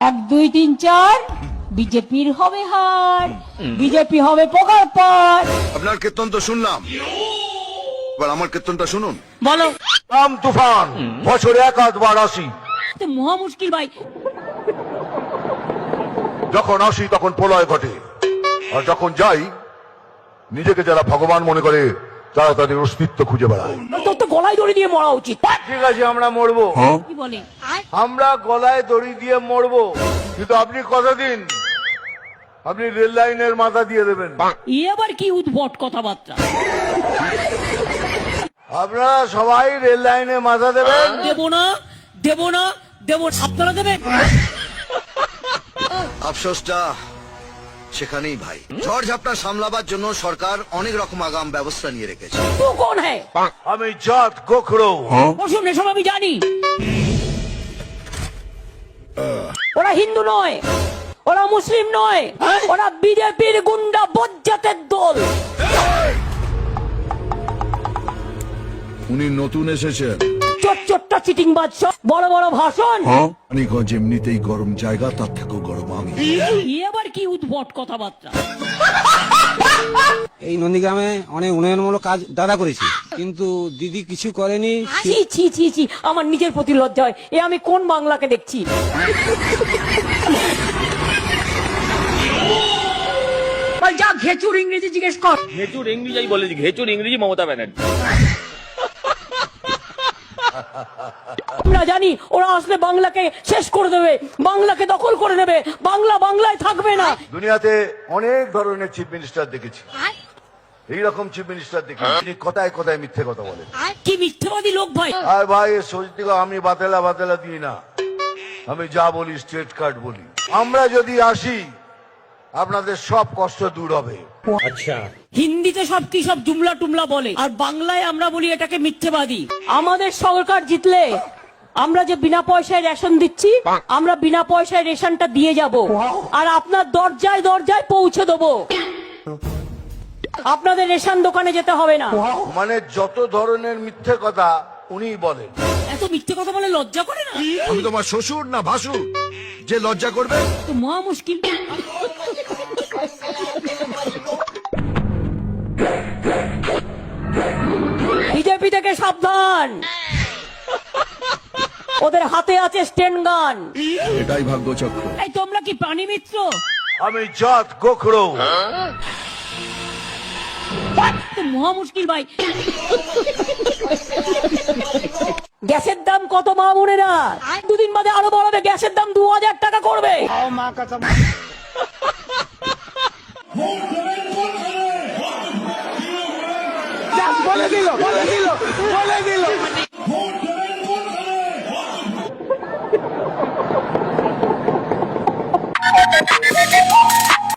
এক দুই তিন চার, বিজেপির হবে হার, বিজেপি হবে পোকার পার। আপনার কীর্তন তো শুনলাম, এবার আমার কীর্তনটা শুনুন। বলো। আম তুফান বছরে একাধবার আসি, তো মহা মুশকিল ভাই। যখন আসি তখন প্রলয় ঘটে, আর যখন যাই নিজেকে যারা ভগবান মনে করে তারা তাদের অস্তিত্ব খুঁজে বেড়ায়। তোর তো গলায় দড়ি দিয়ে মরা উচিত। ঠিক আছে, আমরা মরবো, কি বলে? আমরা গলায় দড়ি দিয়ে মরবো, কিন্তু আপনি কথা দিন আপনি রেল লাইনের মাথা দিয়ে দেবেন। ই আবার কি উদ্ভট কথাবার্তা। আপনারা সবাই রেল লাইনে মাথা দেবেন। দেবো না, দেবো না, দেবো। আপনারা দেবেন? আফসোসটা সেখানেই ভাই। ঝড় ঝাপটা সামলাবার জন্য সরকার অনেক রকম আগাম ব্যবস্থা নিয়ে রেখেছে। তু কোন হ্যায়? আমি জাত গোখরো। বসুন, এসব আমি জানি। ওরা হিন্দু নয়, ওরা মুসলিম নয়, ওরা বিজেপির গুন্ডা বজ্জাতের দল। উনি নতুন এসেছেন, চোট্টা চিটিং বাদশ, বড় বড় ভাষণ। মানিকগঞ্জ এমনিতেই গরম জায়গা, তার থেকেও গরম আমি। ই আবার কি উদ্ভট কথাবার্তা। এই নন্দীগ্রামে অনেক উন্নয়নমূলক কাজ দাদা করেছি, কিন্তু দিদি কিছু করেনি। ছি ছি ছি ছি, আমার নিজের প্রতি লজ্জা হয়। এ আমি কোন বাংলাকে দেখছি? বল, যা ঘেচুর ইংরেজি জিজ্ঞেস কর। ঘেচুর ইংরেজি বলেছি, ঘেচুর ইংরেজি মমতা ব্যানার্জি। আমরা জানি ওরা আসলে বাংলাকে শেষ করে দেবে, বাংলাকে দখল করে নেবে, বাংলা বাংলায় থাকবে না। দুনিয়াতে অনেক ধরনের চিফ মিনিস্টার দেখেছি, এইরকম চিফ মিনিস্টার দেখেছি তিনি কথায় কথায় মিথ্যে কথা বলেন। কি মিথ্যেবাদী লোক ভাই। আর ভাই সত্যি আমি বাতেলা বাতেলা দিই না, আমি যা বলি স্ট্রেট কাট বলি। আমরা যদি আসি আপনাদের সব কষ্ট দূর হবে। হিন্দিতে সব কি সব জুমলা টুমলা বলে, আর বাংলায় আমরা বলি এটাকে মিথ্যেবাদী। আমাদের সরকার জিতলে আমরা যে বিনা পয়সায় রেশন দিচ্ছি, আমরা বিনা পয়সায় রেশনটা দিয়ে যাব, আর আপনার দরজায় দরজায় পৌঁছে দেবো। আপনাদের রেশন দোকানে যেতে হবে না। মানে যত ধরনের মিথ্যে কথা উনি বলেন। এত মিথ্যে কথা বলে লজ্জা করে না? আমি তোমার শ্বশুর না ভাসুর যে লজ্জা করবে? তো মহা মুশকিল। বিজেপি থেকে সাবধান, ওদের হাতে আছে স্টেন গান। এটাই ভাগ্যচক্র। এই তোমরা কি প্রাণী মিত্র? আমি জাত গোখরো। তো মহা মুশকিল ভাই। গ্যাসের দাম কত মা বোনেরা? দুদিন বাদে আরো বাড়াবে, গ্যাসের দাম 2000 টাকা করবে। বলে দিল